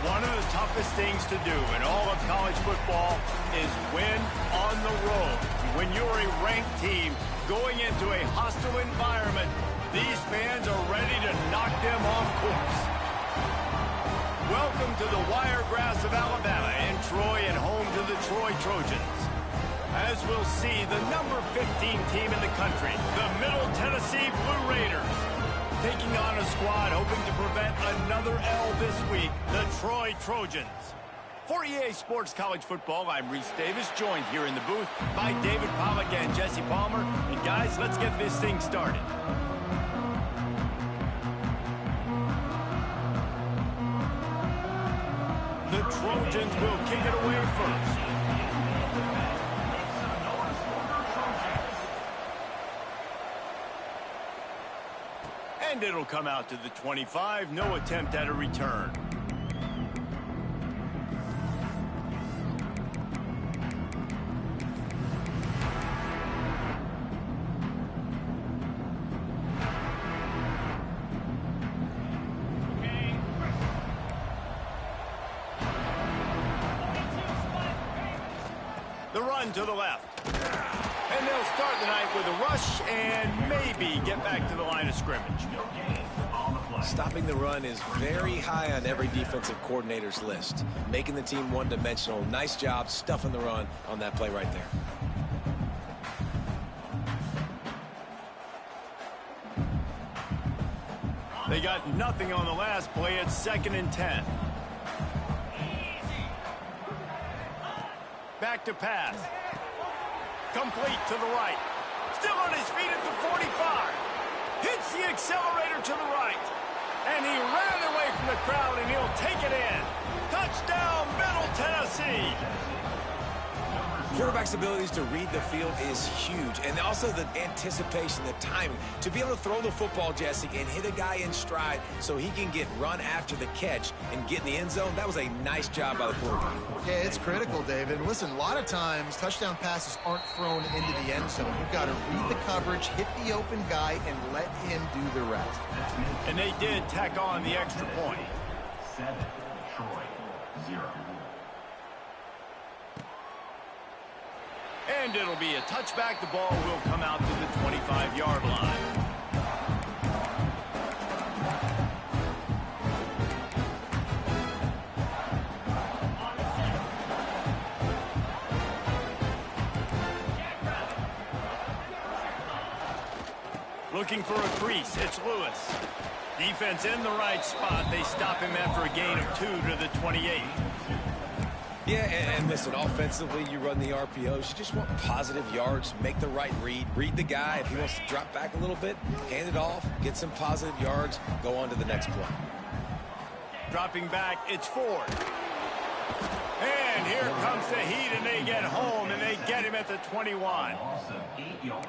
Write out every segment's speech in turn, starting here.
One of the toughest things to do in all of college football is win on the road. When you're a ranked team going into a hostile environment, these fans are ready to knock them off course. Welcome to the Wiregrass of Alabama in Troy and home to the Troy Trojans. As we'll see, the number 15 team in the country, the Middle Tennessee Blue Raiders, taking on a squad hoping to prevent another L this week, the Troy Trojans. For EA Sports College Football, I'm Reese Davis, joined here in the booth by David Pollack and Jesse Palmer. And guys, let's get this thing started. The Trojans will kick it away first. And it'll come out to the 25. No attempt at a return. The run to the left. And they'll start the night with a rush and maybe get back to the line of scrimmage. Stopping the run is very high on every defensive coordinator's list. Making the team one-dimensional. Nice job stuffing the run on that play right there. They got nothing on the last play. It's 2nd and 10. Back to pass. Complete to the right. Still on his feet at the 45. Hits the accelerator to the right. And he ran away from the crowd, and he'll take it in. Touchdown, Middle Tennessee. Quarterback's abilities to read the field is huge, and also the anticipation, the timing. To be able to throw the football, Jesse, and hit a guy in stride so he can get run after the catch and get in the end zone, that was a nice job by the quarterback. Yeah, it's critical, David. Listen, a lot of times touchdown passes aren't thrown into the end zone. You've got to read the coverage, hit the open guy, and let him do the rest. And they did tack on the extra point. 7, Troy, 0. And it'll be a touchback. The ball will come out to the 25-yard line. Looking for a crease. It's Lewis. Defense in the right spot. They stop him after a gain of 2 to the 28. Yeah, and listen, offensively, you run the RPOs. You just want positive yards, make the right read the guy. If he wants to drop back a little bit, hand it off, get some positive yards, go on to the next play. Dropping back, it's Ford. And here comes the heat, and they get home, and they get him at the 21.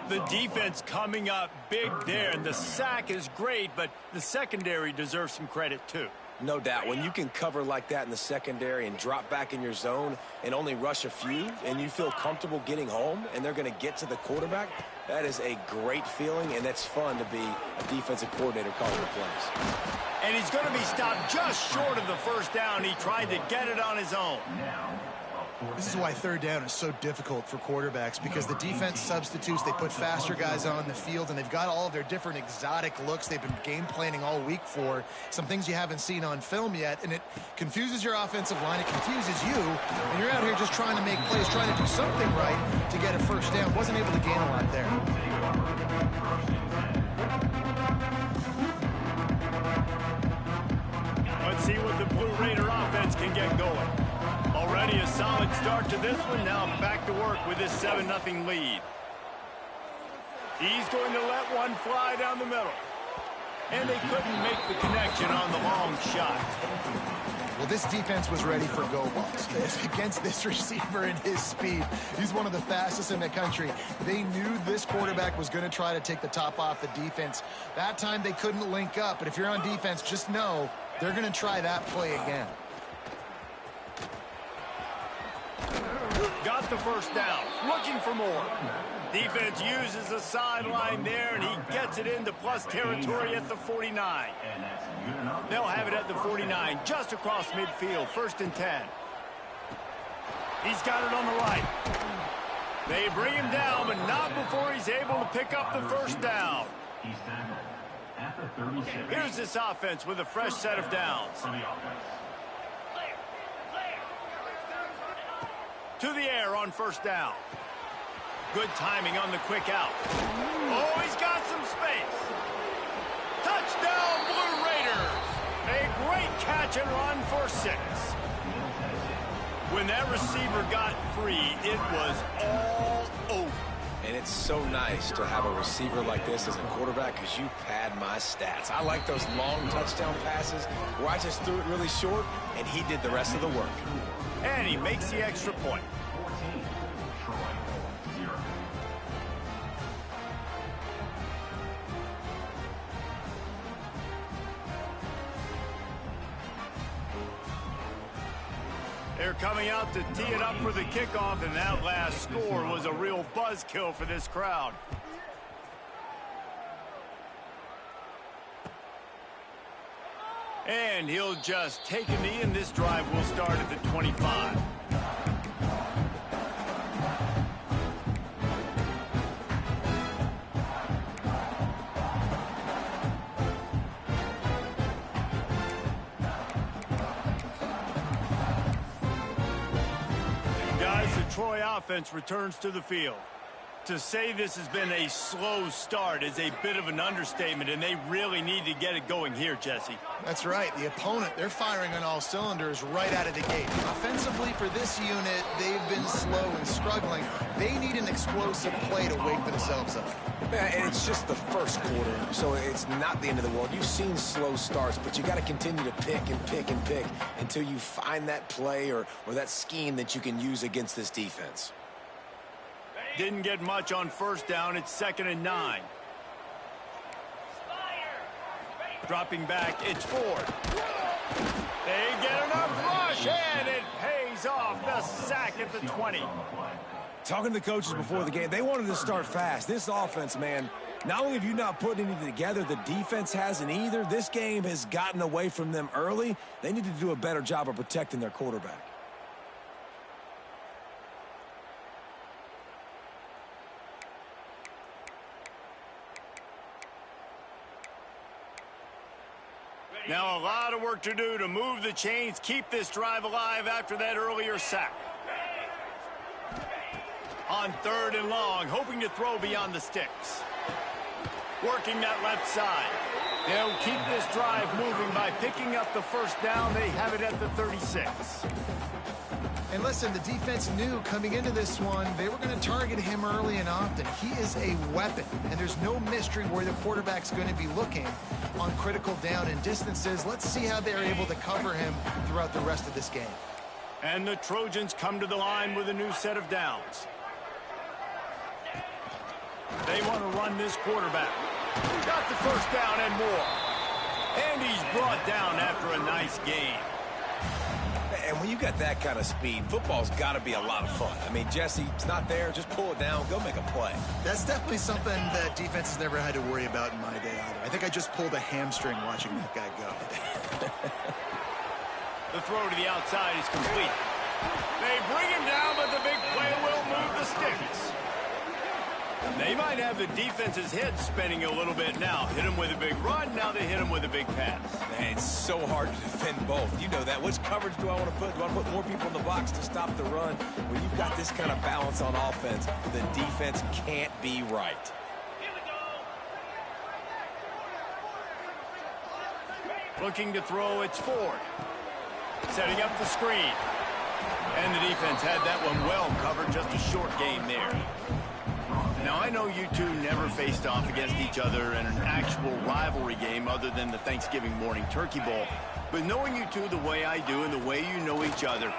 The defense coming up big there, and the sack is great, but the secondary deserves some credit too. No doubt. When you can cover like that in the secondary and drop back in your zone and only rush a few, and you feel comfortable getting home, and they're going to get to the quarterback, that is a great feeling, and it's fun to be a defensive coordinator calling the plays. And he's going to be stopped just short of the first down. He tried to get it on his own. This is why third down is so difficult for quarterbacks, because the defense substitutes. They put faster guys on the field, and they've got all of their different exotic looks they've been game planning all week for, some things you haven't seen on film yet, and it confuses your offensive line. It confuses you, and you're out here just trying to make plays, trying to do something right to get a first down. Wasn't able to gain a lot there. Let's see what the Blue Raider offense can get going. Already a solid start to this one. Now back to work with this 7-0 lead. He's going to let one fly down the middle. And they couldn't make the connection on the long shot. Well, this defense was ready for go balls. Against this receiver and his speed, he's one of the fastest in the country. They knew this quarterback was going to try to take the top off the defense. That time they couldn't link up, but if you're on defense, just know they're going to try that play again. Got the first down. Looking for more. Defense uses the sideline there, and he gets it into plus territory at the 49. They'll have it at the 49, just across midfield, 1st and 10. He's got it on the right. They bring him down, but not before he's able to pick up the 1st down. Here's this offense with a fresh set of downs. To the air on 1st down. Good timing on the quick out. Oh, he's got some space. Touchdown, Blue Raiders. A great catch and run for 6. When that receiver got free, it was all over. And it's so nice to have a receiver like this as a quarterback because you pad my stats. I like those long touchdown passes where I just threw it really short, and he did the rest of the work. And he makes the extra point. They're coming out to tee it up for the kickoff, and that last score was a real buzzkill for this crowd. And he'll just take a knee, and this drive will start at the 25. Troy offense returns to the field. To say this has been a slow start is a bit of an understatement, and they really need to get it going here, Jesse. That's right. The opponent, they're firing on all cylinders right out of the gate. Offensively, for this unit, they've been slow and struggling. They need an explosive play to wake themselves up. Yeah, and it's just the 1st quarter, so it's not the end of the world. You've seen slow starts, but you got to continue to pick and pick and pick until you find that play or that scheme that you can use against this defense. Didn't get much on 1st down. It's 2nd and 9. Dropping back, it's Ford. They get enough rush, and it pays off. The sack at the 20. Talking to the coaches before the game, they wanted to start fast. This offense, man, not only have you not put anything together, the defense hasn't either. This game has gotten away from them early. They need to do a better job of protecting their quarterback. Now a lot of work to do to move the chains, keep this drive alive after that earlier sack. On 3rd and long, hoping to throw beyond the sticks. Working that left side. They'll keep this drive moving by picking up the 1st down. They have it at the 36. And listen, the defense knew coming into this one, they were going to target him early and often. He is a weapon, and there's no mystery where the quarterback's going to be looking on critical down and distances. Let's see how they're able to cover him throughout the rest of this game. And the Trojans come to the line with a new set of downs. They want to run this quarterback. Got the 1st down and more. And he's brought down after a nice game. And when you got that kind of speed, football's got to be a lot of fun. I mean, Jesse, it's not there. Just pull it down. Go make a play. That's definitely something that defense has never had to worry about in my day either. I think I just pulled a hamstring watching that guy go. The throw to the outside is complete. They bring him down, but the big play will move the sticks. They might have the defense's head spinning a little bit now. Hit him with a big run, now they hit him with a big pass. Man, it's so hard to defend both. You know that. Which coverage do I want to put? Do I want to put more people in the box to stop the run? When you've got this kind of balance on offense, the defense can't be right. Looking to throw, it's Ford. Setting up the screen. And the defense had that one well covered, just a short game there. Now, I know you two never faced off against each other in an actual rivalry game other than the Thanksgiving morning turkey bowl. But knowing you two the way I do and the way you know each other,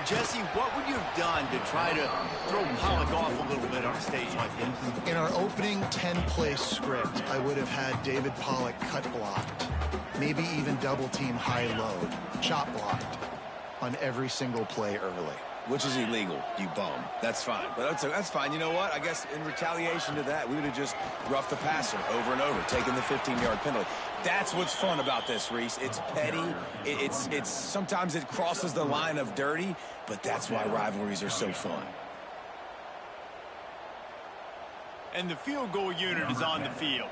Jesse, what would you have done to try to throw Pollock off a little bit on a stage like this? In our opening 10-play script, I would have had David Pollock cut blocked, maybe even double-team high-load, chop blocked on every single play early. which is illegal, you bum. That's fine. But that's fine. You know what? I guess in retaliation to that, we would have just roughed the passer over and over, taking the 15-yard penalty. That's what's fun about this, Reese. It's petty. It's sometimes it crosses the line of dirty, but that's why rivalries are so fun. And the field goal unit is on the field.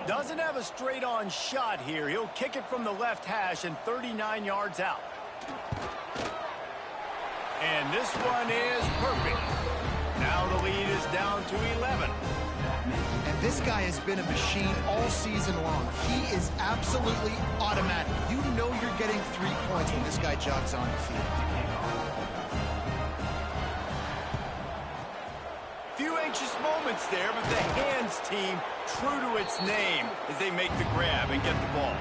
Doesn't have a straight-on shot here. He'll kick it from the left hash and 39 yards out. And this one is perfect. Now the lead is down to 11. And this guy has been a machine all season long. He is absolutely automatic. You know you're getting 3 points when this guy jogs on the field. Few anxious moments there, but the hands team true to its name as they make the grab and get the ball.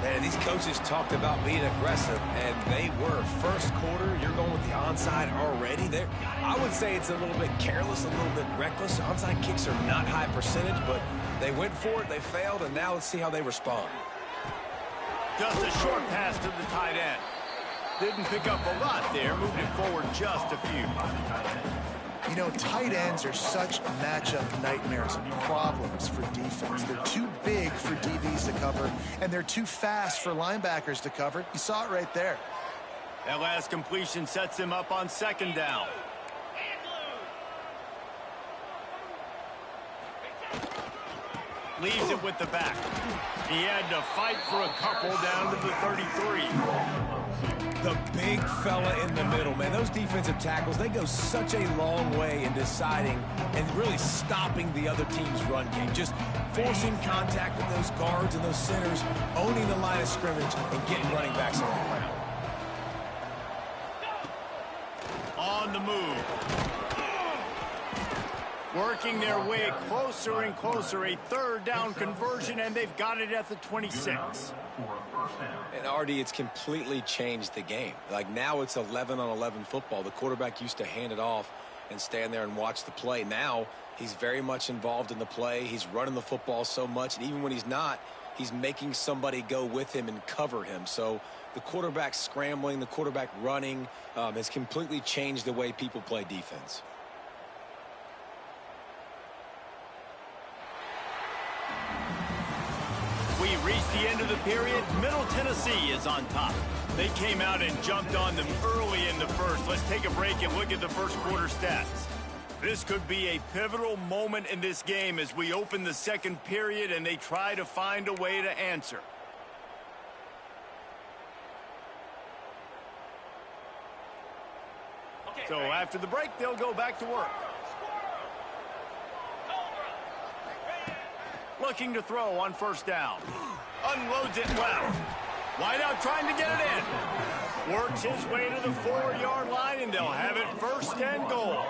Man, these coaches talked about being aggressive, and they were. First quarter, you're going with the onside already. I would say it's a little bit careless, a little bit reckless. Onside kicks are not high percentage, but they went for it, they failed, and now let's see how they respond. Just a short pass to the tight end. Didn't pick up a lot there, moved it forward just a few. You know, tight ends are such matchup nightmares and problems for defense. They're too big for DBs to cover, and they're too fast for linebackers to cover. You saw it right there. That last completion sets him up on second down. Leaves it with the back. He had to fight for a couple down to the 33. The big fella in the middle, man. Those defensive tackles, they go such a long way in deciding and really stopping the other team's run game. Just forcing contact with those guards and those centers, owning the line of scrimmage, and getting running backs on the ground. On the move. Working their way closer and closer. A third down conversion, and they've got it at the 26. And Artie, it's completely changed the game. Like now it's 11-on-11 football. The quarterback used to hand it off and stand there and watch the play. Now he's very much involved in the play. He's running the football so much, and even when he's not, he's making somebody go with him and cover him. So the quarterback scrambling, the quarterback running has completely changed the way people play defense. We reached the end of the period. Middle Tennessee is on top. They came out and jumped on them early in the first. Let's take a break and look at the first quarter stats. This could be a pivotal moment in this game as we open the second period and they try to find a way to answer. So after the break, they'll go back to work. Looking to throw on first down. Unloads it left. Wideout trying to get it in. Works his way to the 4-yard line, and they'll have it first and goal.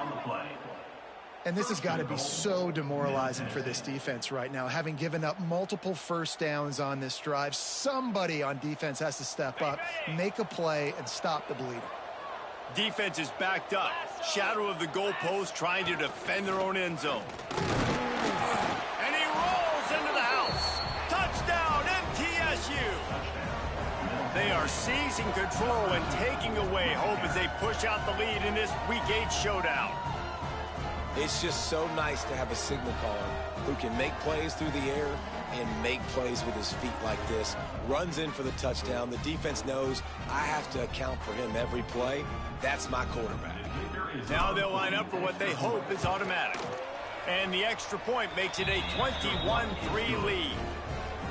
And this has got to be so demoralizing for this defense right now. Having given up multiple first downs on this drive, somebody on defense has to step up, make a play, and stop the bleeding. Defense is backed up. Shadow of the goalpost trying to defend their own end zone. And he rolls into the house. Touchdown, MTSU. They are seizing control and taking away hope as they push out the lead in this Week 8 showdown. It's just so nice to have a signal caller who can make plays through the air and make plays with his feet like this. Runs in for the touchdown. The defense knows I have to account for him every play. That's my quarterback. Now they'll line up for what they hope is automatic. And the extra point makes it a 21-3 lead.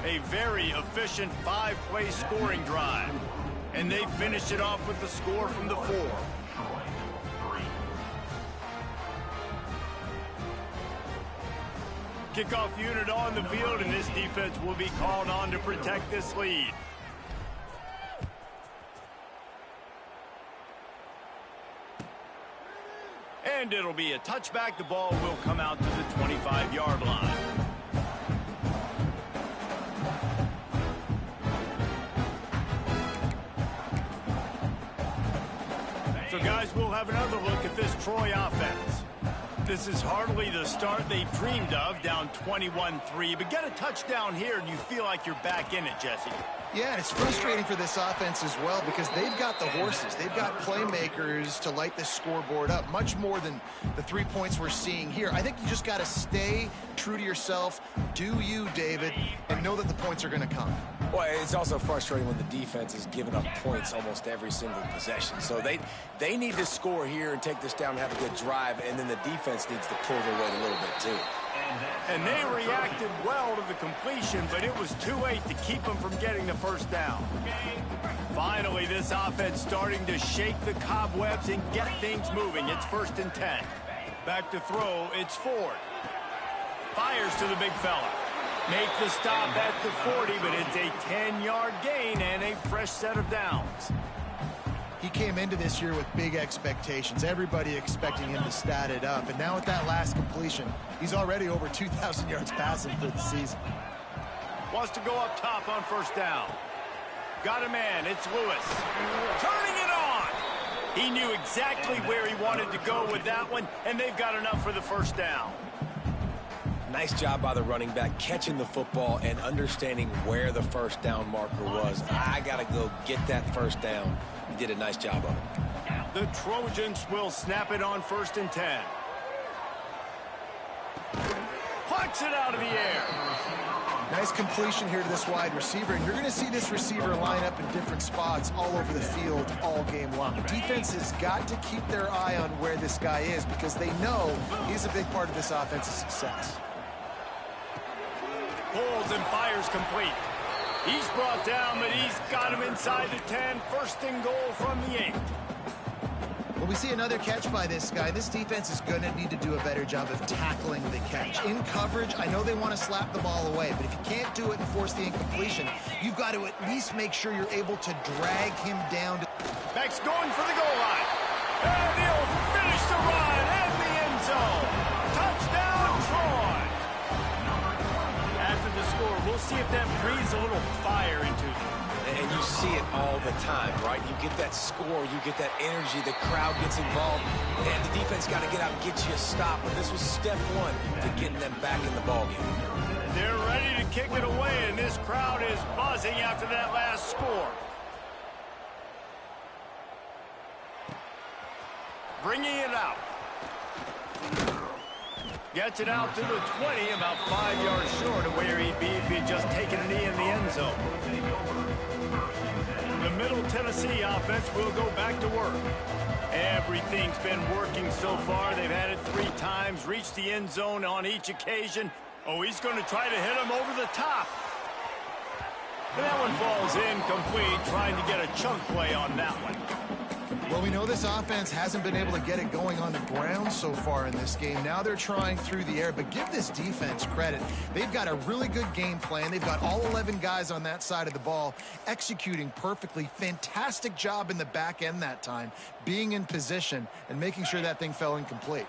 A very efficient 5-play scoring drive. And they finish it off with the score from the 4. Kickoff unit on the field, and this defense will be called on to protect this lead. And it'll be a touchback. The ball will come out to the 25-yard line. So, guys, we'll have another look at this Troy offense. This is hardly the start they dreamed of, down 21-3. But get a touchdown here, and you feel like you're back in it, Jesse. Yeah, and it's frustrating for this offense as well because they've got the horses. They've got playmakers to light this scoreboard up, much more than the 3 points we're seeing here. I think you just got to stay true to yourself, do you, David, and know that the points are going to come. Well, it's also frustrating when the defense is giving up points almost every single possession. So they need to score here and take this down and have a good drive, and then the defense needs to pull their weight a little bit too. And they reacted well to the completion, but it was too late to keep them from getting the first down. Finally, this offense starting to shake the cobwebs and get things moving. It's 1st and 10. Back to throw, it's Ford. Fires to the big fella. Make the stop at the 40, but it's a 10-yard gain and a fresh set of downs. He came into this year with big expectations. Everybody expecting him to stat it up. And now with that last completion, he's already over 2,000 yards passing for the season. Wants to go up top on 1st down. Got a man. It's Lewis. Turning it on. He knew exactly where he wanted to go with that one, and they've got enough for the 1st down. Nice job by the running back catching the football and understanding where the 1st down marker was. I got to go get that 1st down. He did a nice job of it. The Trojans will snap it on 1st and 10. Plucks it out of the air. Nice completion here to this wide receiver, and you're going to see this receiver line up in different spots all over the field all game long. The defense has got to keep their eye on where this guy is because they know he's a big part of this offense's success. Pulls and fires complete. He's brought down, but he's got him inside the 10. 1st and goal from the 8. Well, we see another catch by this guy. This defense is going to need to do a better job of tackling the catch. In coverage, I know they want to slap the ball away, but if you can't do it and force the incompletion, you've got to at least make sure you're able to drag him down. Beck's going for the goal line. And he'll finish the run and the end zone. Touchdown, Troy. After the score, we'll see if that breathes a little fire into them. And you see it all the time, right? You get that score, you get that energy, the crowd gets involved, and the defense got to get out and get you a stop. But this was step 1 to getting them back in the ballgame. They're ready to kick it away, and this crowd is buzzing after that last score. Bringing it out. Gets it out to the 20, about 5 yards short of where he'd be if he'd just taken a knee in the end zone. The Middle Tennessee offense will go back to work. Everything's been working so far. They've had it 3 times, reached the end zone on each occasion. Oh, he's going to try to hit him over the top. And that one falls incomplete, trying to get a chunk play on that one. Well, we know this offense hasn't been able to get it going on the ground so far in this game. Now they're trying through the air, but give this defense credit. They've got a really good game plan. They've got all 11 guys on that side of the ball executing perfectly. Fantastic job in the back end that time, being in position and making sure that thing fell incomplete.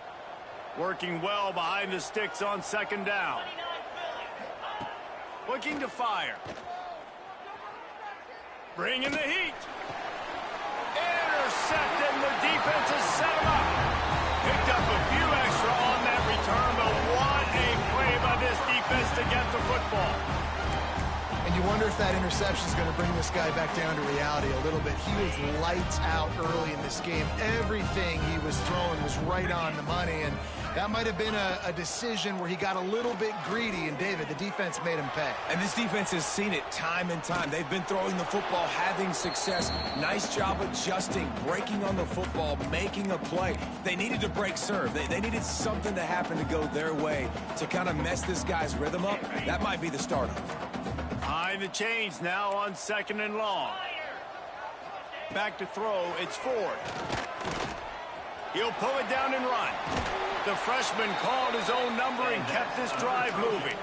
Working well behind the sticks on 2nd down. Looking to fire. Bringing the heat. Intercepted, and the defense has set him up. Picked up a few extra on that return, but what a play by this defense to get the football. And you wonder if that interception is going to bring this guy back down to reality a little bit. He was lights out early in this game. Everything he was throwing was right on the money, and that might have been a decision where he got a little bit greedy, and David, the defense made him pay. And this defense has seen it time and time. They've been throwing the football, having success. Nice job adjusting, breaking on the football, making a play. They needed to break serve. They needed something to happen to go their way to kind of mess this guy's rhythm up. That might be the start of it. Behind the chains now on 2nd and long. Back to throw, it's Ford. He'll pull it down and run. The freshman called his own number and kept this drive moving.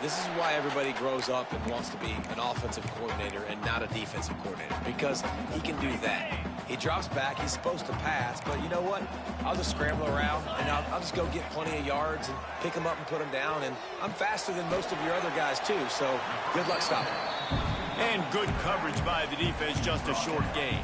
This is why everybody grows up and wants to be an offensive coordinator and not a defensive coordinator, because he can do that. He drops back, he's supposed to pass, but you know what? I'll just scramble around, and I'll just go get plenty of yards and pick them up and put them down, and I'm faster than most of your other guys too, so good luck stopping. And good coverage by the defense, just a short gain.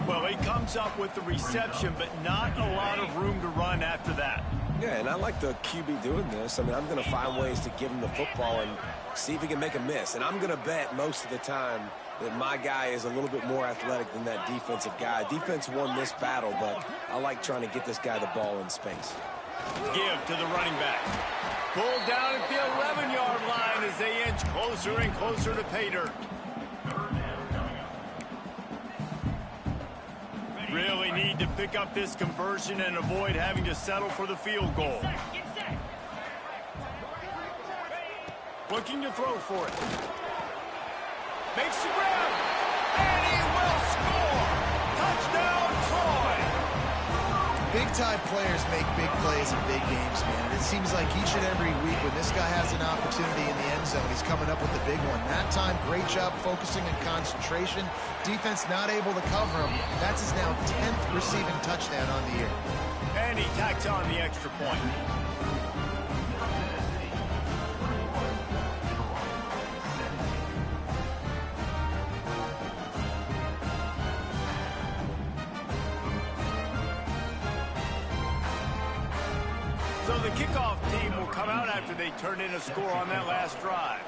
Well, he comes up with the reception, but not a lot of room to run after that. Yeah, and I like the QB doing this. I mean, I'm going to find ways to give him the football and see if he can make a miss. And I'm going to bet most of the time that my guy is a little bit more athletic than that defensive guy. Defense won this battle, but I like trying to get this guy the ball in space. Give to the running back. Pulled down at the 11-yard line as they inch closer and closer to pay dirt. Really need to pick up this conversion and avoid having to settle for the field goal. Looking to throw for it. Makes the grab. And he will score. Touchdown, Troy. Big-time players make big plays in big games, man. And it seems like each and every week when this guy has an opportunity in the end zone, he's coming up with the big one. That time, great job focusing and concentration. Defense not able to cover him. That's his now 10th receiving touchdown on the year. And he tacks on the extra point. So the kickoff team will come out after they turn in a score on that last drive.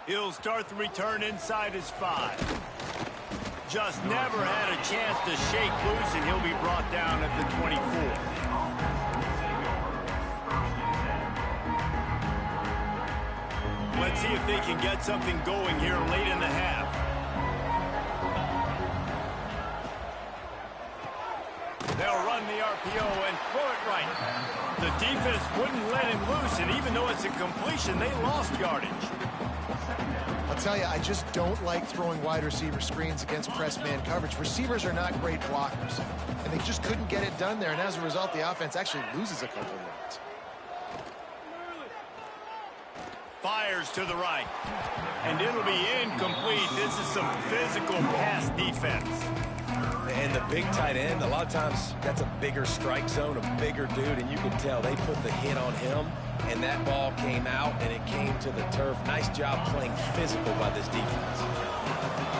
He'll start the return inside his 5. Just never had a chance to shake loose, and he'll be brought down at the 24. Let's see if they can get something going here late in the half. They'll run the RPO and throw it right. The defense wouldn't let him loose, and even though it's a completion, they lost yardage. I'll tell you, I just don't like throwing wide receiver screens against press man coverage. Receivers are not great blockers, and they just couldn't get it done there, and as a result, the offense actually loses a couple of yards. Fires to the right. And it'll be incomplete. This is some physical pass defense. And the big tight end, a lot of times that's a bigger strike zone, a bigger dude, and you can tell they put the hit on him, and that ball came out, and it came to the turf. Nice job playing physical by this defense.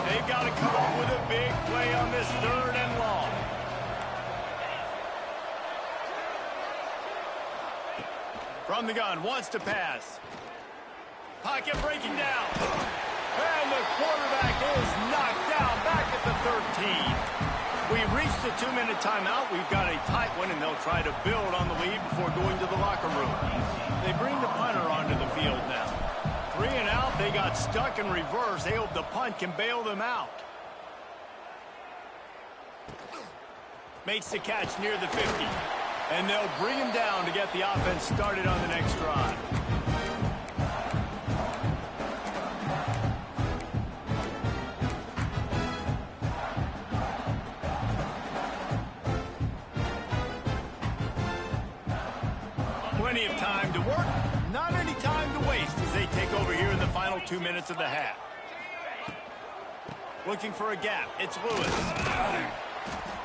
They've got to come up with a big play on this 3rd and long. From the gun, wants to pass. Pocket breaking down. And the quarterback is knocked down back at the 13. We've reached the 2-minute timeout. We've got a tight one, and they'll try to build on the lead before going to the locker room. They bring the punter onto the field now. 3 and out. They got stuck in reverse. They hope the punt can bail them out. Makes the catch near the 50. And they'll bring him down to get the offense started on the next drive. Plenty of time to work, not any time to waste as they take over here in the final 2 minutes of the half. Looking for a gap. It's Lewis.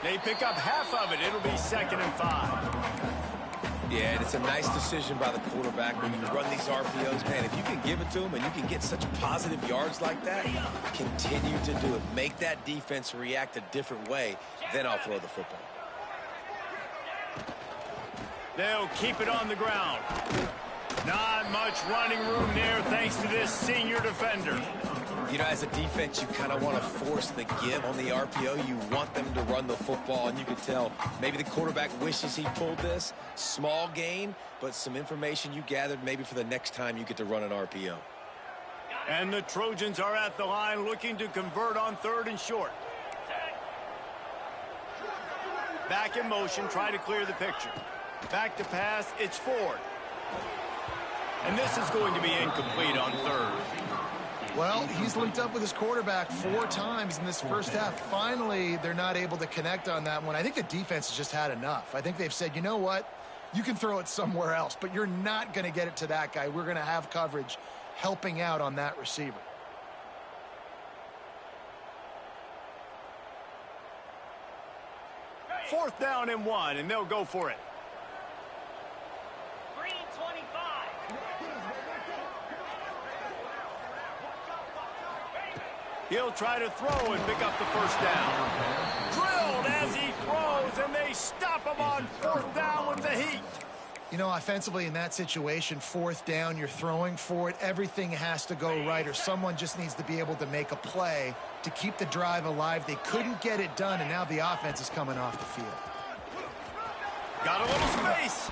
They pick up half of it. It'll be 2nd and 5. Yeah, and it's a nice decision by the quarterback when you run these RPOs. Man, if you can give it to him and you can get such positive yards like that, continue to do it. Make that defense react a different way, then I'll throw the football. They'll keep it on the ground. Not much running room there thanks to this senior defender. You know, as a defense, you kind of want to force the give on the RPO. You want them to run the football, and you can tell maybe the quarterback wishes he pulled this. Small gain, but some information you gathered maybe for the next time you get to run an RPO. And the Trojans are at the line looking to convert on 3rd and short. Back in motion, try to clear the picture. Back to pass, it's Ford. And this is going to be incomplete on 3rd. Well, he's linked up with his quarterback 4 times in this first half. Finally, they're not able to connect on that one. I think the defense has just had enough. I think they've said, you know what? You can throw it somewhere else, but you're not going to get it to that guy. We're going to have coverage helping out on that receiver. Fourth down and 1, and they'll go for it. He'll try to throw and pick up the first down. Drilled as he throws, and they stop him on fourth down with the heat. You know, offensively in that situation, fourth down, you're throwing for it. Everything has to go right, or someone just needs to be able to make a play to keep the drive alive. They couldn't get it done, and now the offense is coming off the field. Got a little space.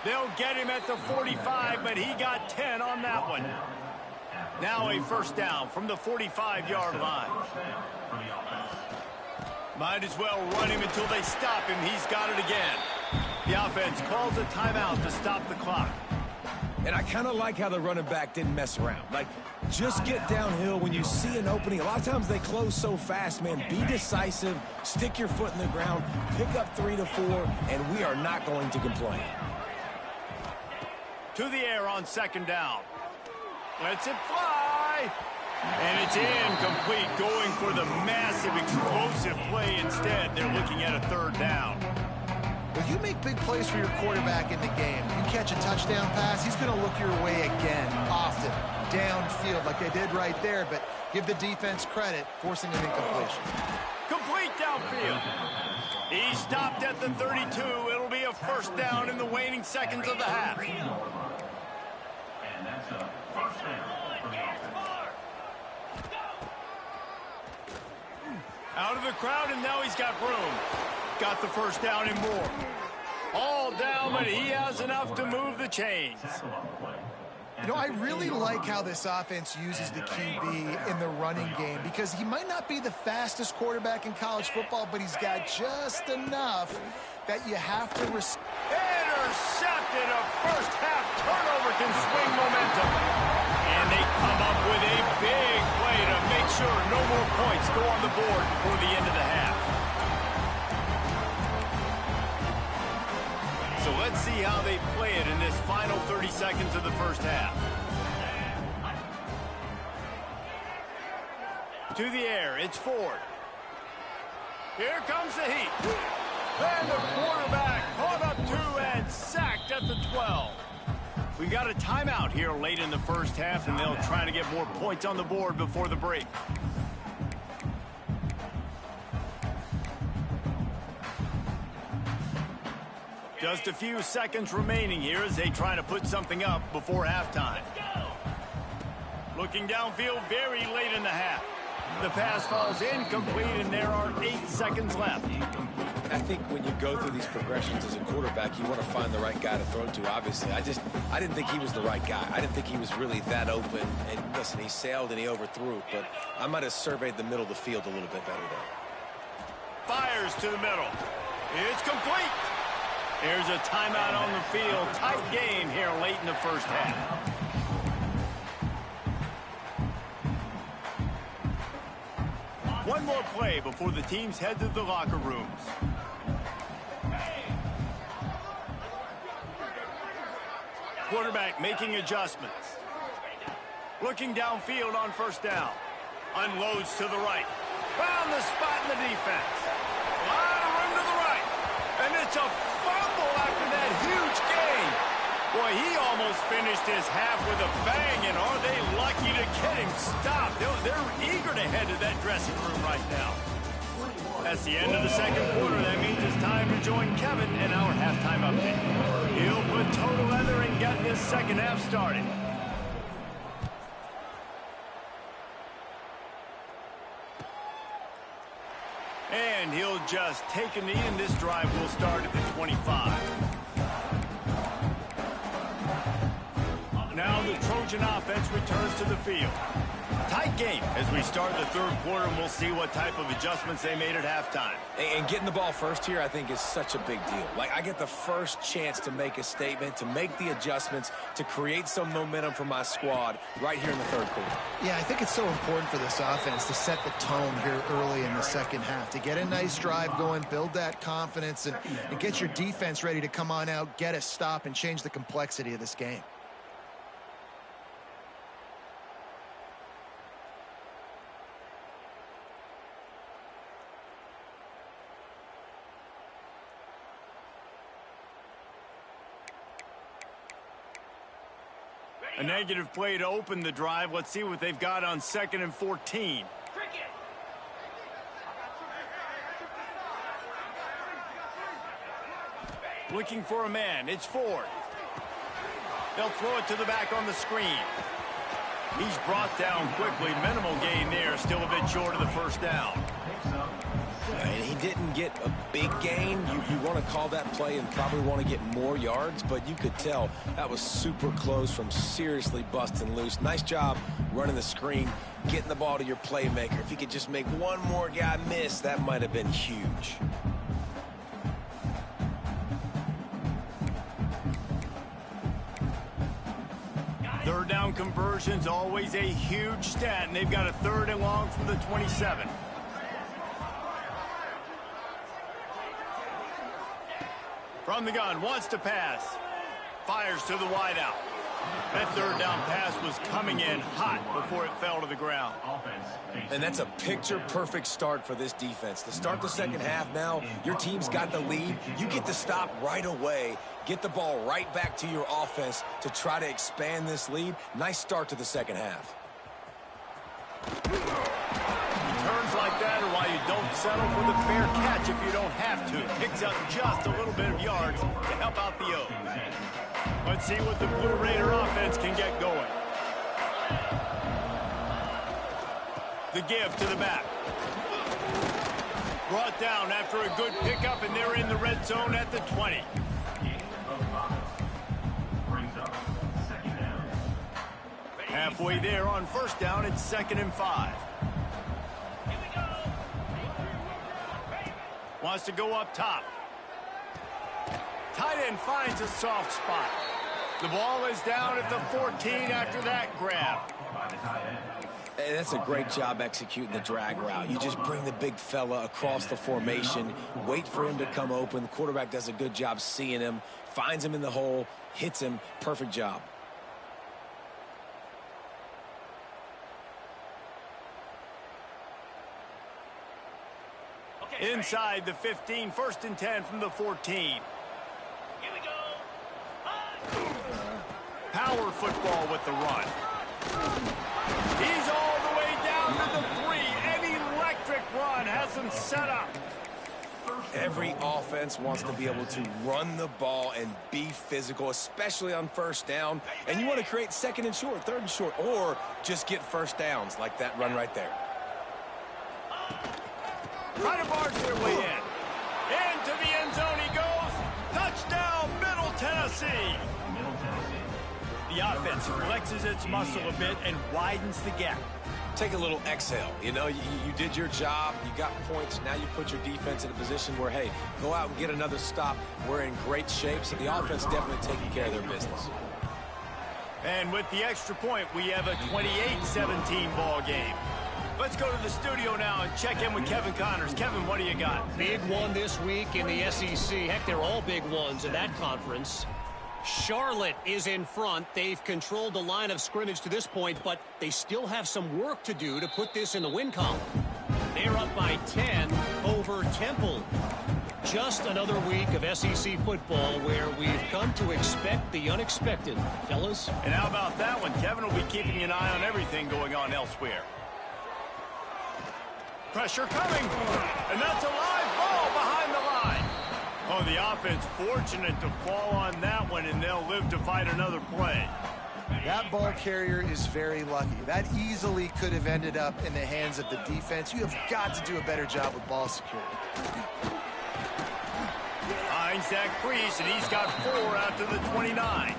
They'll get him at the 45, but he got 10 on that one. Now a first down from the 45-yard line. Might as well run him until they stop him. He's got it again. The offense calls a timeout to stop the clock. And I kind of like how the running back didn't mess around. Like, just get downhill when you see an opening. A lot of times they close so fast, man. Be decisive, stick your foot in the ground, pick up 3 to 4, and we are not going to complain. To the air on second down. Lets it fly. And it's incomplete, going for the massive, explosive play instead. They're looking at a third down. Well, you make big plays for your quarterback in the game. You catch a touchdown pass, he's going to look your way again, often, downfield like they did right there, but give the defense credit, forcing an incompletion. Complete downfield. He stopped at the 32. It'll be a first down in the waning seconds of the half. And that's a first down for the offense. Out of the crowd, and now he's got room. Got the first down and more. All down, but he has enough to move the chains. You know, I really like how this offense uses the QB in the running game because he might not be the fastest quarterback in college football, but he's got just enough that you have to Intercepted. A first half turnover can swing momentum. And they come up with a big play to make sure no more points go on the board before the end of the half. So let's see how they play it in this final 30 seconds of the first half. To the air, it's Ford. Here comes the heat. And the quarterback caught up to and sacked at the 12. We've got a timeout here late in the first half, and they'll try to get more points on the board before the break. Just a few seconds remaining here as they try to put something up before halftime. Looking downfield very late in the half. The pass falls incomplete, and there are 8 seconds left. I think when you go through these progressions as a quarterback, you want to find the right guy to throw to, obviously. I didn't think he was the right guy. I didn't think he was really that open. And listen, he sailed and he overthrew, but I might have surveyed the middle of the field a little bit better there. Fires to the middle. It's complete. There's a timeout on the field. Tight game here late in the first half. One more play before the teams head to the locker rooms. Quarterback making adjustments. Looking downfield on first down. Unloads to the right. Found the spot in the defense. A lot of room to the right. And it's a fumble after that huge gain. Boy, he almost finished his half with a bang, and are they lucky to get him stopped? They're eager to head to that dressing room right now. That's the end of the second quarter. That means it's time to join Kevin in our halftime update. He'll put total leather and get this second half started. And he'll just take a knee, and this drive will start at the 25. Now the Trojan offense returns to the field. Tight game as we start the third quarter, and we'll see what type of adjustments they made at halftime. And getting the ball first here, I think, is such a big deal. Like, I get the first chance to make a statement, to make the adjustments, to create some momentum for my squad right here in the third quarter. Yeah, I think it's so important for this offense to set the tone here early in the second half, to get a nice drive going, build that confidence, and get your defense ready to come on out, get a stop, and change the complexity of this game. A negative play to open the drive. Let's see what they've got on 2nd and 14. Looking for a man. It's Ford. They'll throw it to the back on the screen. He's brought down quickly. Minimal gain there. Still a bit short of the first down. And he didn't get a big gain. You want to call that play and probably want to get more yards, but you could tell that was super close from seriously busting loose. Nice job running the screen, getting the ball to your playmaker. If he could just make one more guy miss, that might have been huge. Third down conversions, always a huge stat, and they've got a 3rd and long from the 27. From the gun, wants to pass. Fires to the wideout. That 3rd down pass was coming in hot before it fell to the ground. And that's a picture-perfect start for this defense. To start the second half now, your team's got the lead. You get to stop right away, get the ball right back to your offense to try to expand this lead. Nice start to the second half. Turns like that are why you don't settle for the fair catch if you don't have to. Picks up just a little bit of yards to help out the O's. Let's see what the Blue Raider offense can get going. The give to the back. Brought down after a good pickup, and they're in the red zone at the 20. Halfway there on first down, it's 2nd and 5. Wants to go up top. Tight end finds a soft spot. The ball is down at the 14 after that grab. Hey, that's a great job executing the drag route. You just bring the big fella across the formation, wait for him to come open. The quarterback does a good job seeing him, finds him in the hole, hits him. Perfect job. Inside the 15, 1st and 10 from the 14. Here we go. Power football with the run. He's all the way down to the 3. An electric run has him set up. Every offense wants to be able to run the ball and be physical, especially on first down. And you want to create 2nd and short, 3rd and short, or just get first downs like that run right there. Try to barge their way in. Into the end zone he goes. Touchdown, Middle Tennessee. The offense flexes its muscle a bit and widens the gap. Take a little exhale. You know, you did your job. You got points. Now you put your defense in a position where, hey, go out and get another stop. We're in great shape, so the offense definitely taking care of their business. And with the extra point, we have a 28-17 ball game. Let's go to the studio now and check in with Kevin Connors. Kevin, what do you got? Big one this week in the SEC. Heck, they're all big ones in that conference. Charlotte is in front. They've controlled the line of scrimmage to this point, but they still have some work to do to put this in the win column. They're up by 10 over Temple. Just another week of SEC football where we've come to expect the unexpected, fellas. And how about that one? Kevin will be keeping an eye on everything going on elsewhere. Pressure coming, and that's a live ball behind the line. Oh, the offense fortunate to fall on that one, and they'll live to fight another play. That ball carrier is very lucky. That easily could have ended up in the hands of the defense. You have got to do a better job with ball security. Finds that crease, and he's got 4 out to the 29.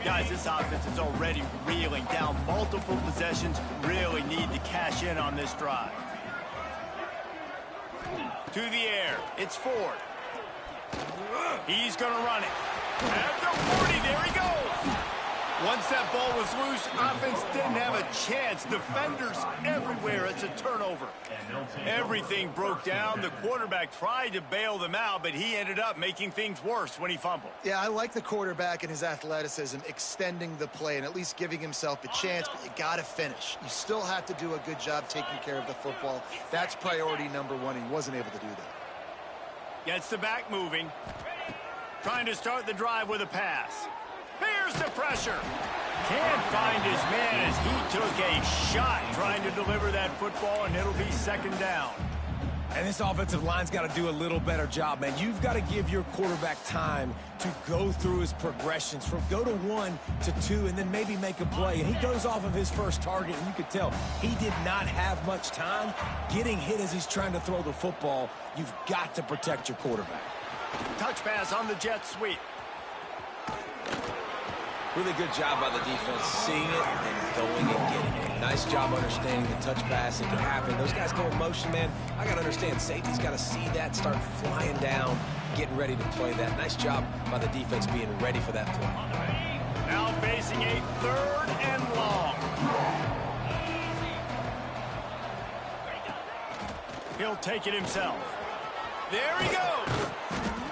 Guys, this offense is already reeling down multiple possessions. Really need to cash in on this drive. To the air. It's Ford. He's going to run it. At the 40, there he goes. Once that ball was loose, offense didn't have a chance. Defenders everywhere. It's a turnover. Everything broke down. The quarterback tried to bail them out, but he ended up making things worse when he fumbled. Yeah, I like the quarterback and his athleticism, extending the play and at least giving himself a chance, but you got to finish. You still have to do a good job taking care of the football. That's priority number 1. He wasn't able to do that. Gets the back moving. Trying to start the drive with a pass. Here's the pressure. Can't find his man as he took a shot trying to deliver that football, and it'll be second down. And this offensive line's got to do a little better job, man. You've got to give your quarterback time to go through his progressions from go to 1 to 2 and then maybe make a play. And he goes off of his first target, and you could tell he did not have much time getting hit as he's trying to throw the football. You've got to protect your quarterback. Touch pass on the jet sweep. Really good job by the defense seeing it and going and getting it. Nice job understanding the touch pass. It can happen. Those guys go in motion, man. I got to understand, safety's got to see that, start flying down, getting ready to play that. Nice job by the defense being ready for that play. Now facing a 3rd and long. He'll take it himself. There he goes.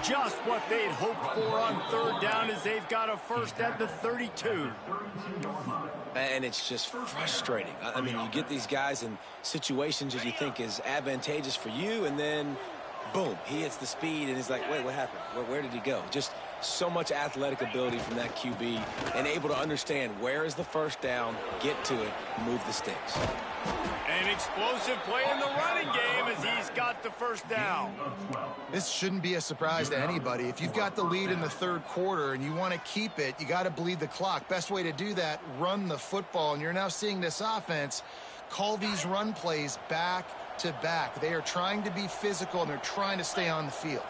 Just what they'd hoped for on 3rd down as they've got a first at the 32. And it's just frustrating. I mean, you get these guys in situations that you think is advantageous for you, and then, boom, he hits the speed, and he's like, wait, what happened? Where did he go? Just so much athletic ability from that QB, and able to understand where is the first down, get to it, move the sticks. An explosive play in the running game as he's got the first down. This shouldn't be a surprise to anybody. If you've got the lead in the 3rd quarter and you want to keep it, you got to bleed the clock. Best way to do that, run the football. And you're now seeing this offense call these run plays back to back. They are trying to be physical, and they're trying to stay on the field.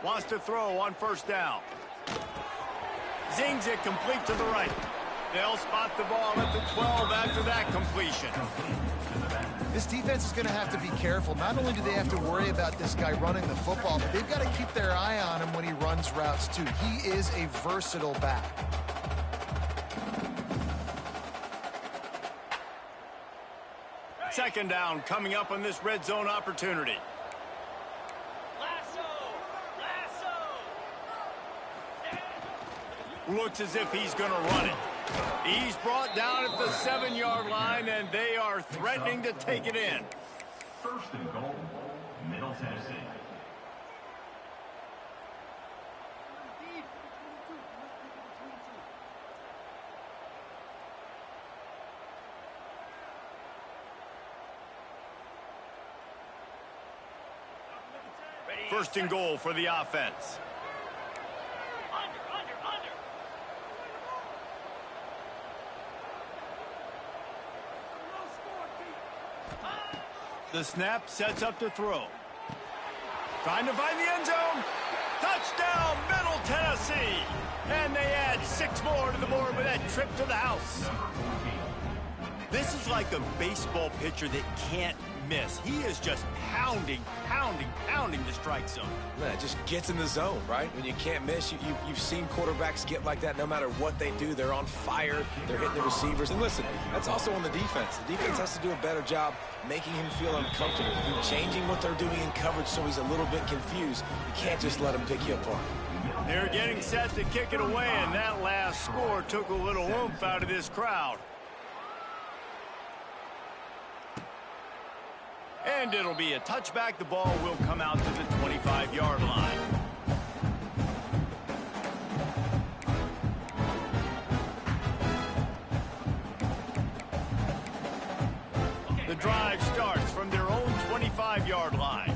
Wants to throw on first down. Zings it complete to the right. They'll spot the ball at the 12 after that completion. This defense is going to have to be careful. Not only do they have to worry about this guy running the football, but they've got to keep their eye on him when he runs routes too. He is a versatile back. Second down coming up on this red zone opportunity. Looks as if he's going to run it. He's brought down at the 7-yard line, and they are threatening to take it in. 1st and goal, Middle Tennessee. First and goal for the offense. The snap sets up to throw. Trying to find the end zone. Touchdown, Middle Tennessee. And they add 6 more to the board with that trip to the house. This is like a baseball pitcher that can't miss. He is just pounding the strike zone. Yeah, it just gets in the zone, right? When you can't miss, you've seen quarterbacks get like that no matter what they do. They're on fire. They're hitting the receivers. And listen, that's also on the defense. The defense has to do a better job making him feel uncomfortable, changing what they're doing in coverage so he's a little bit confused. You can't just let him pick you apart. They're getting set to kick it away, and that last score took a little oomph out of this crowd. And it'll be a touchback. The ball will come out to the 25-yard line. The drive starts from their own 25-yard line.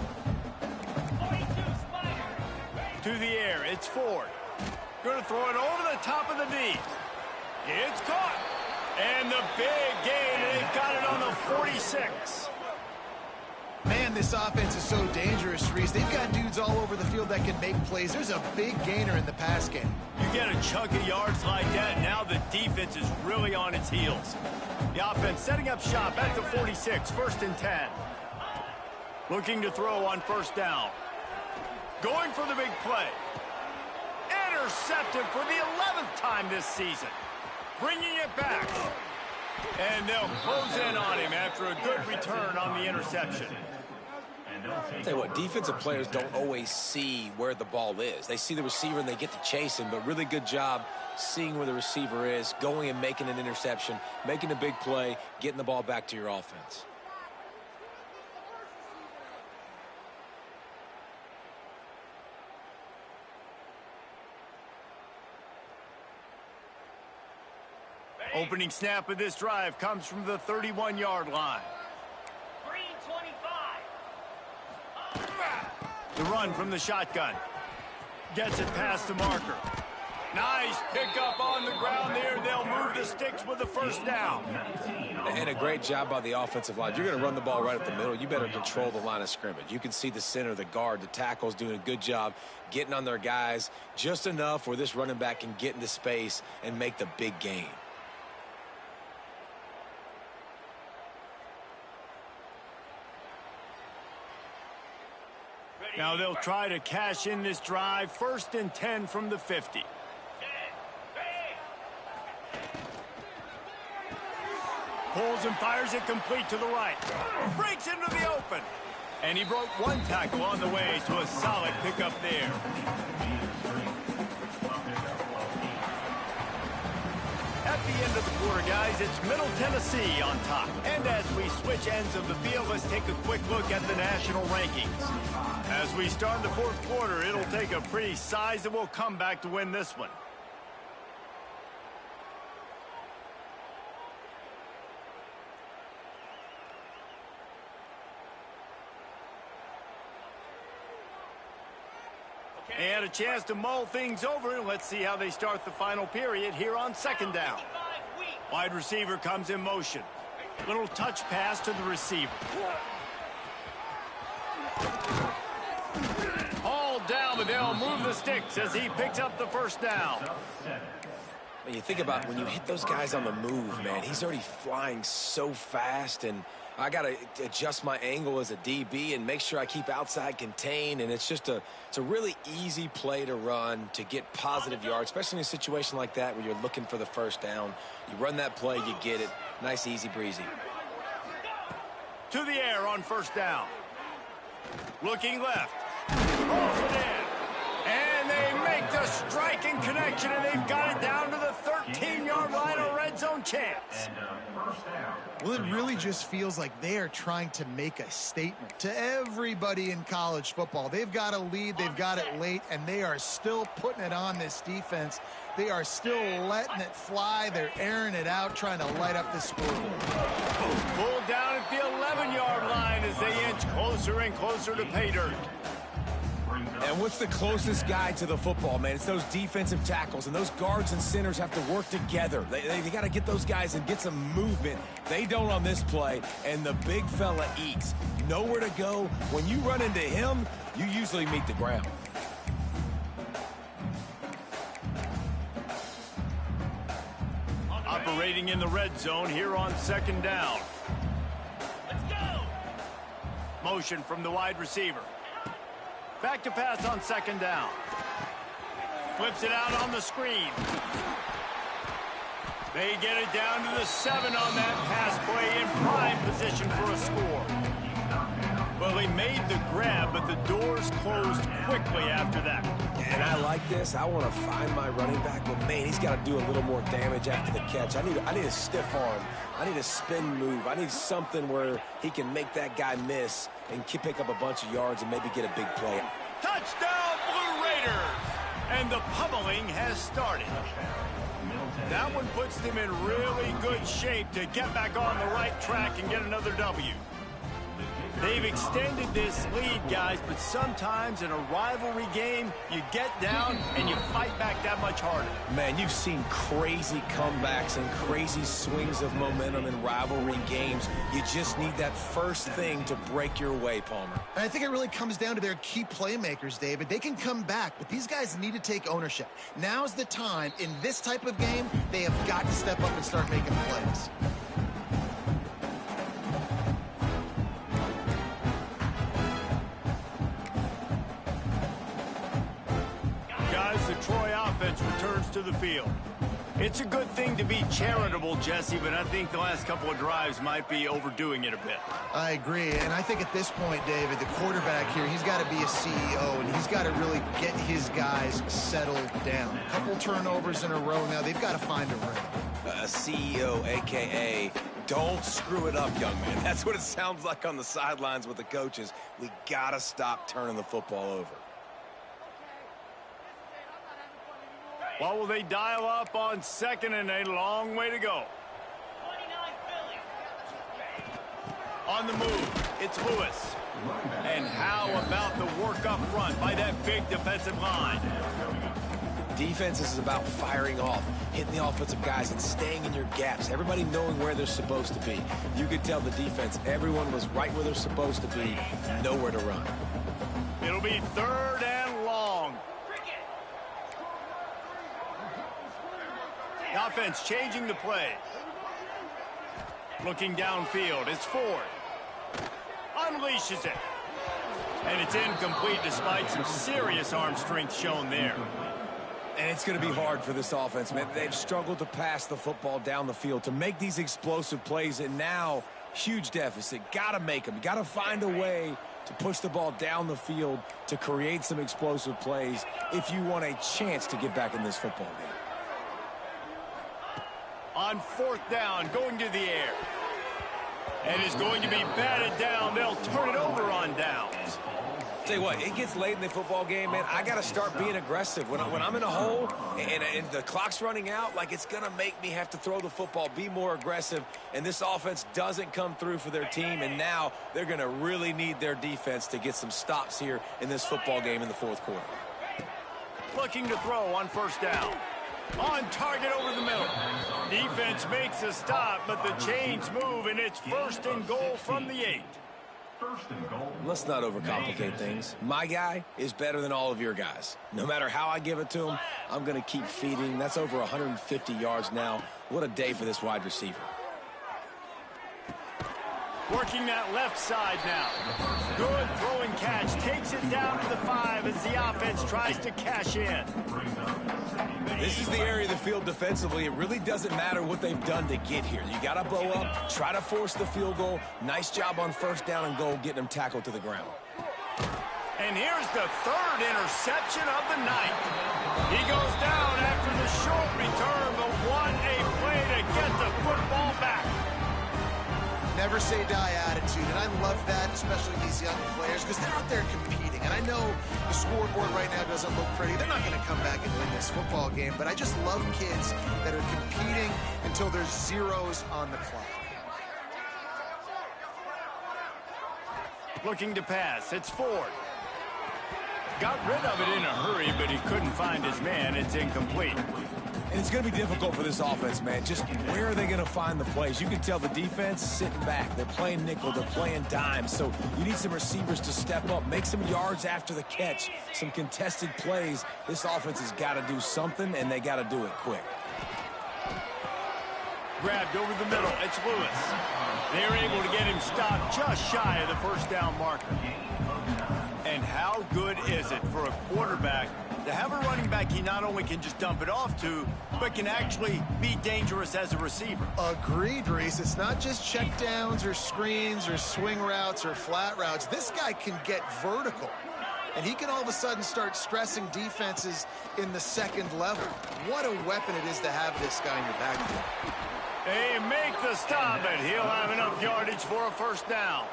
To the air, it's Ford. Going to throw it over the top of the D. It's caught. And the big gain, and they've got it on the 46. Man, this offense is so dangerous, Reese. They've got dudes all over the field that can make plays. There's a big gainer in the pass game. You get a chunk of yards like that, now the defense is really on its heels. The offense setting up shop at the 46, 1st and 10. Looking to throw on first down. Going for the big play. Intercepted for the 11th time this season. Bringing it back. And they'll close in on him after a good return on the interception. I'll tell you what, defensive players don't always see where the ball is. They see the receiver and they get to chase him, but really good job seeing where the receiver is, going and making an interception, making a big play, getting the ball back to your offense. Opening snap of this drive comes from the 31-yard line. 325. The run from the shotgun. Gets it past the marker. Nice pickup on the ground there. They'll move the sticks with the first down. And a great job by the offensive line. If you're going to run the ball right up the middle, you better control the line of scrimmage. You can see the center, the guard, the tackles doing a good job getting on their guys just enough where this running back can get into space and make the big gain. Now they'll try to cash in this drive. 1st and 10 from the 50. Pulls and fires it complete to the right. Breaks into the open. And he broke one tackle on the way to a solid pickup there. At the end of the quarter, guys, it's Middle Tennessee on top. And as we switch ends of the field, let's take a quick look at the national rankings. As we start the 4th quarter, it'll take a pretty sizable comeback to win this one. And a chance to mull things over. Let's see how they start the final period here on 2nd down. Wide receiver comes in motion. Little touch pass to the receiver. All down, but they'll move the sticks as he picks up the 1st down. When you think about when you hit those guys on the move, man, he's already flying so fast, and I got to adjust my angle as a DB and make sure I keep outside contained, and it's a really easy play to run to get positive yards, especially in a situation like that where you're looking for the 1st down. You run that play, you get it. Nice, easy breezy. To the air on 1st down. Looking left. Rolls it in. And they make the striking connection, and they've got it down to the 13-yard line, a red zone chance. Well, it really just feels like they are trying to make a statement to everybody in college football. They've got a lead, they've got it late, and they are still putting it on this defense. They are still letting it fly. They're airing it out, trying to light up the scoreboard. Pulled down at the 11-yard line as they inch closer and closer to pay dirt. And what's the closest guy to the football, man? It's those defensive tackles, and those guards and centers have to work together. They got to get those guys and get some movement. They don't on this play, and the big fella eats. Nowhere to go. When you run into him, you usually meet the ground. Operating in the red zone here on 2nd down. Let's go. Motion from the wide receiver. Back to pass on 2nd down. Flips it out on the screen. They get it down to the 7 on that pass play in prime position for a score. Well, he made the grab, but the doors closed quickly after that. And I like this. I want to find my running back, but man, he's got to do a little more damage after the catch. I need a stiff arm. I need a spin move. I need something where he can make that guy miss and pick up a bunch of yards and maybe get a big play. Touchdown, Blue Raiders! And the pummeling has started. That one puts them in really good shape to get back on the right track and get another W. They've extended this lead, guys, but sometimes in a rivalry game, you get down and you fight back that much harder. Man, you've seen crazy comebacks and crazy swings of momentum in rivalry games. You just need that first thing to break your way, Palmer. And I think it really comes down to their key playmakers, David. They can come back, but these guys need to take ownership. Now's the time. In this type of game, they have got to step up and start making plays. The Troy offense returns to the field. It's a good thing to be charitable, Jesse, but I think the last couple of drives might be overdoing it a bit. I agree, and I think at this point, David, the quarterback here, he's got to be a CEO, and he's got to really get his guys settled down. A couple turnovers in a row now. They've got to find a rhythm. A CEO, a.k.a. don't screw it up, young man. That's what it sounds like on the sidelines with the coaches. We got to stop turning the football over. What will they dial up on second and a long way to go? 29 Philly. On the move, it's Lewis. And how about the work up front by that big defensive line? Defense is about firing off, hitting the offensive guys and staying in your gaps. Everybody knowing where they're supposed to be. You could tell the defense, everyone was right where they're supposed to be, nowhere to run. It'll be third and long. The offense changing the play. Looking downfield, it's Ford. Unleashes it. And it's incomplete despite some serious arm strength shown there. And it's going to be hard for this offense, man. They've struggled to pass the football down the field, to make these explosive plays, and now, huge deficit. Got to make them. Got to find a way to push the ball down the field to create some explosive plays if you want a chance to get back in this football game. On fourth down, going to the air. And is going to be batted down. They'll turn it over on downs. Tell you what, it gets late in the football game, man. I got to start being aggressive. When I'm in a hole and the clock's running out, like, it's going to make me have to throw the football, be more aggressive, and this offense doesn't come through for their team, and now they're going to really need their defense to get some stops here in this football game in the fourth quarter. Looking to throw on first down. On target over the middle. Defense makes a stop, but the chains move, and it's first and goal from the 8. Let's not overcomplicate things. My guy is better than all of your guys. No matter how I give it to him, I'm going to keep feeding. That's over 150 yards now. What a day for this wide receiver. Working that left side now. Good throwing catch. Takes it down to the 5 as the offense tries to cash in. This is the area of the field defensively. It really doesn't matter what they've done to get here. You got to bow up, try to force the field goal. Nice job on first down and goal, getting them tackled to the ground. And here's the third interception of the night. He goes down after the short return, but what a play to get the football back. Never say die attitude, and I love that, especially these young players, because they're out there competing. And I know the scoreboard right now doesn't look pretty. They're not going to come back and win this football game, but I just love kids that are competing until there's zeros on the clock. Looking to pass, it's Ford. Got rid of it in a hurry, but he couldn't find his man. It's incomplete. And it's going to be difficult for this offense, man. Just where are they going to find the plays? You can tell the defense sitting back. They're playing nickel. They're playing dime. So you need some receivers to step up, make some yards after the catch, some contested plays. This offense has got to do something, and they got to do it quick. Grabbed over the middle. It's Lewis. They're able to get him stopped just shy of the first down marker. And how good is it for a quarterback to have a running back he not only can just dump it off to, but can actually be dangerous as a receiver? Agreed, Reese. It's not just checkdowns or screens or swing routes or flat routes. This guy can get vertical, and he can all of a sudden start stressing defenses in the second level. What a weapon it is to have this guy in your backfield. They make the stop, and he'll have enough yardage for a first down.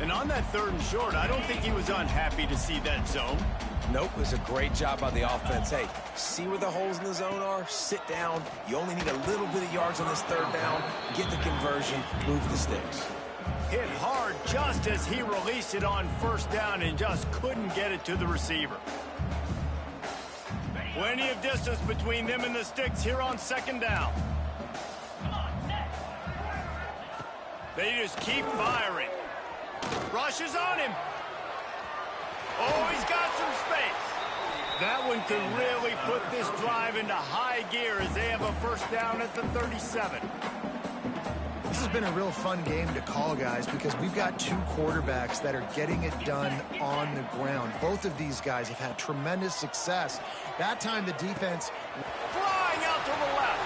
And on that third and short, I don't think he was unhappy to see that zone. Nope, it was a great job by the offense. Hey, see where the holes in the zone are? Sit down. You only need a little bit of yards on this third down. Get the conversion. Move the sticks. Hit hard just as he released it on first down and just couldn't get it to the receiver. Plenty of distance between them and the sticks here on second down. They just keep firing. Rushes on him. Oh, he's got some space. That one could really put this drive into high gear as they have a first down at the 37. This has been a real fun game to call, guys, because we've got two quarterbacks that are getting it done on the ground. Both of these guys have had tremendous success. That time the defense... Flying out to the left.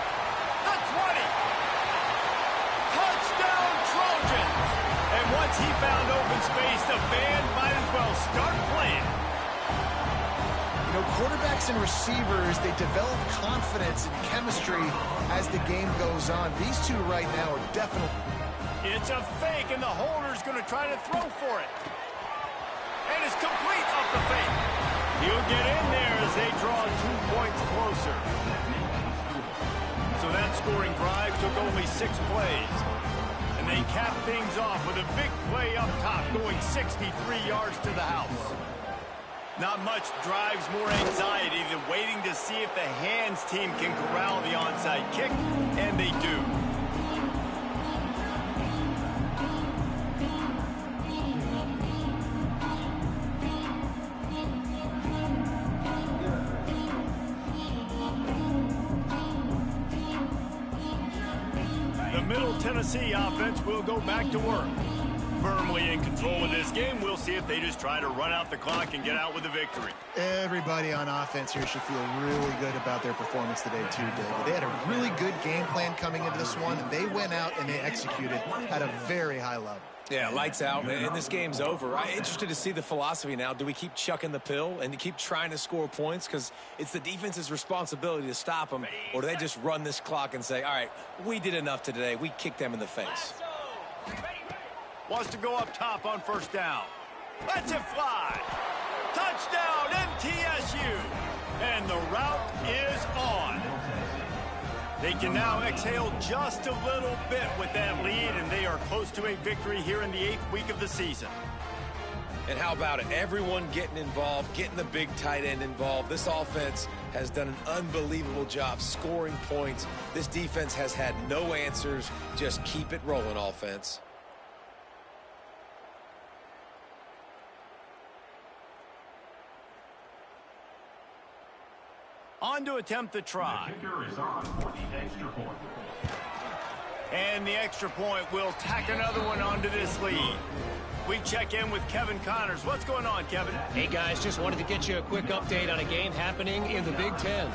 The 20. Touchdown Trojans. And once he found open space, the band might as well start playing. You know, quarterbacks and receivers, they develop confidence and chemistry as the game goes on. These two right now are definitely... It's a fake, and the holder's going to try to throw for it. And it's complete off the fake. He'll get in there as they draw 2 points closer. So that scoring drive took only 6 plays. And they cap things off with a big play up top, going 63 yards to the house. Not much drives more anxiety than waiting to see if the hands team can corral the onside kick, and they do. The Middle Tennessee offense will go back to work. Firmly in control of this game. We'll see if they just try to run out the clock and get out with a victory. Everybody on offense here should feel really good about their performance today too, David. They had a really good game plan coming into this one, and they went out and they executed at a very high level. Yeah, lights out, and this game's over. I'm interested to see the philosophy now. Do we keep chucking the pill and keep trying to score points because it's the defense's responsibility to stop them, or do they just run this clock and say, all right, we did enough today. We kicked them in the face. Wants to go up top on first down. Lets it fly. Touchdown, MTSU. And the route is on. They can now exhale just a little bit with that lead, and they are close to a victory here in the 8th week of the season. And how about it? Everyone getting involved, getting the big tight end involved. This offense has done an unbelievable job scoring points. This defense has had no answers. Just keep it rolling, offense. On to attempt the try. The kicker is on for the extra point. And the extra point will tack another one onto this lead. We check in with Kevin Connors. What's going on, Kevin? Hey, guys, just wanted to get you a quick update on a game happening in the Big Ten.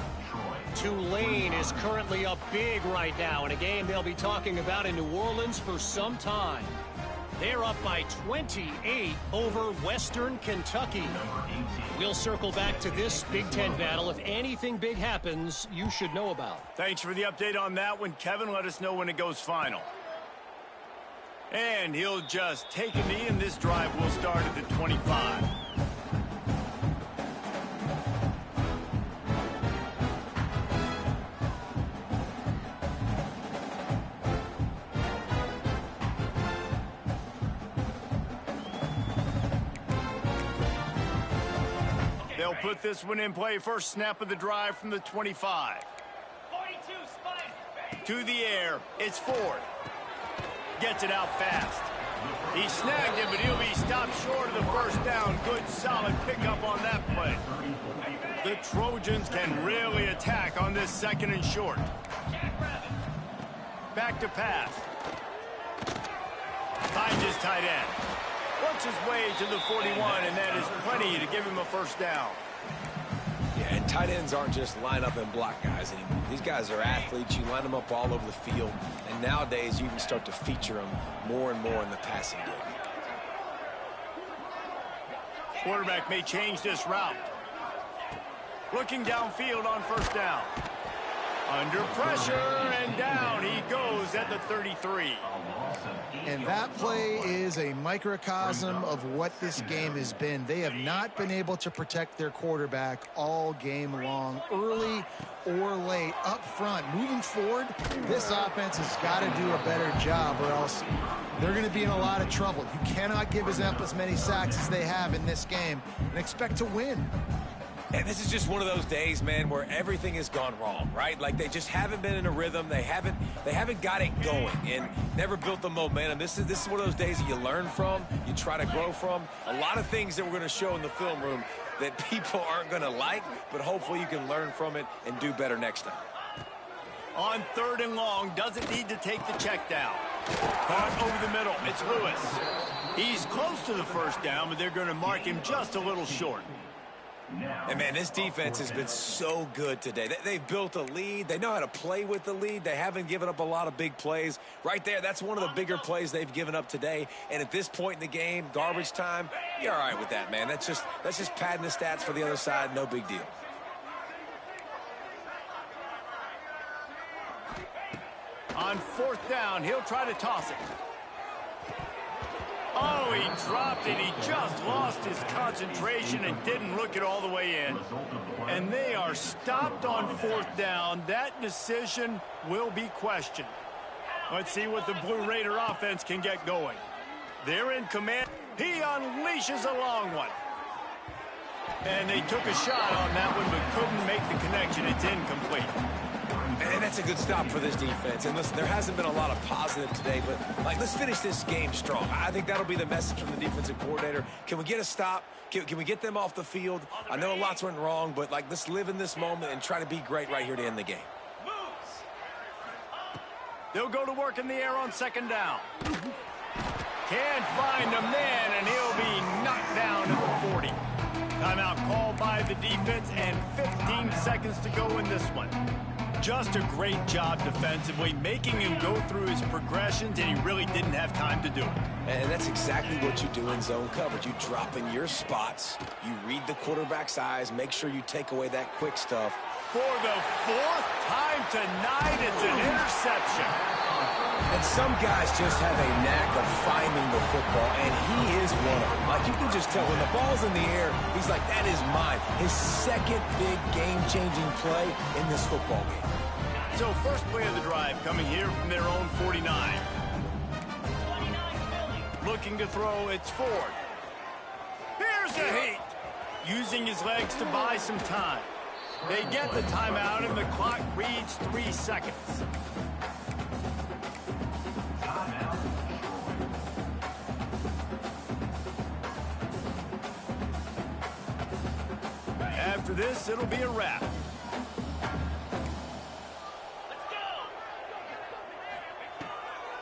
Tulane is currently up big right now in a game they'll be talking about in New Orleans for some time. They're up by 28 over Western Kentucky. We'll circle back to this Big Ten battle. If anything big happens, you should know about. Thanks for the update on that one, Kevin. Let us know when it goes final. And he'll just take a knee, and this drive will start at the 25. They'll put this one in play. First snap of the drive from the 25. 42, spike. To the air. It's Ford. Gets it out fast. He snagged it, but he'll be stopped short of the first down. Good, solid pickup on that play. The Trojans can really attack on this 2nd and short. Back to pass. Finds his tight end. Works his way to the 41, and that is plenty to give him a first down. Yeah, and tight ends aren't just line up and block guys anymore. These guys are athletes. You line them up all over the field, and nowadays you can start to feature them more and more in the passing game. Quarterback may change this route. Looking downfield on first down. Under pressure, and down he goes at the 33. And that play is a microcosm of what this game has been. They have not been able to protect their quarterback all game long, early or late, up front. Moving forward, this offense has got to do a better job, or else they're going to be in a lot of trouble. You cannot give up as many sacks as they have in this game and expect to win. And this is just one of those days, man, where everything has gone wrong, right? Like they just haven't been in a rhythm. They haven't got it going and never built the momentum. This is one of those days that you learn from, you try to grow from. A lot of things that we're going to show in the film room that people aren't going to like, but hopefully you can learn from it and do better next time. On 3rd and long, doesn't need to take the check down. Caught over the middle. It's Lewis. He's close to the first down, but they're going to mark him just a little short. And, man, this defense has been so good today. They've built a lead. They know how to play with the lead. They haven't given up a lot of big plays. Right there, that's one of the bigger plays they've given up today. And at this point in the game, garbage time, you're all right with that, man. That's just padding the stats for the other side. No big deal. On 4th down, he'll try to toss it. Oh, he dropped it. He just lost his concentration and didn't look it all the way in. And they are stopped on 4th down. That decision will be questioned. Let's see what the Blue Raider offense can get going. They're in command. He unleashes a long one. And they took a shot on that one but couldn't make the connection. It's incomplete. And that's a good stop for this defense. And listen, there hasn't been a lot of positive today, but let's finish this game strong. I think that'll be the message from the defensive coordinator. Can we get a stop? Can we get them off the field? I know lots went wrong, but let's live in this moment and try to be great right here to end the game. They'll go to work in the air on 2nd down. Can't find a man, and he'll be knocked down at the 40. Timeout called by the defense, and 15 seconds to go in this one. Just a great job defensively, making him go through his progressions, and he really didn't have time to do it. And that's exactly what you do in zone coverage. You drop in your spots, you read the quarterback's eyes, make sure you take away that quick stuff. For the 4th time tonight, it's an interception. And some guys just have a knack of finding the football, and he is one of them. You can just tell when the ball's in the air, he's like, that is mine. His second big game-changing play in this football game. So first play of the drive coming here from their own 49. Looking to throw, it's Ford. Here's a heat. Using his legs to buy some time. They get the timeout, and the clock reads 3 seconds. After this, it'll be a wrap.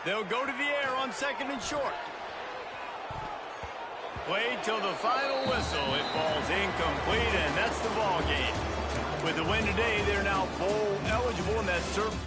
They'll go to the air on 2nd and short. Play till the final whistle. It falls incomplete, and that's the ball game. With the win today, they're now bowl eligible, and that's served.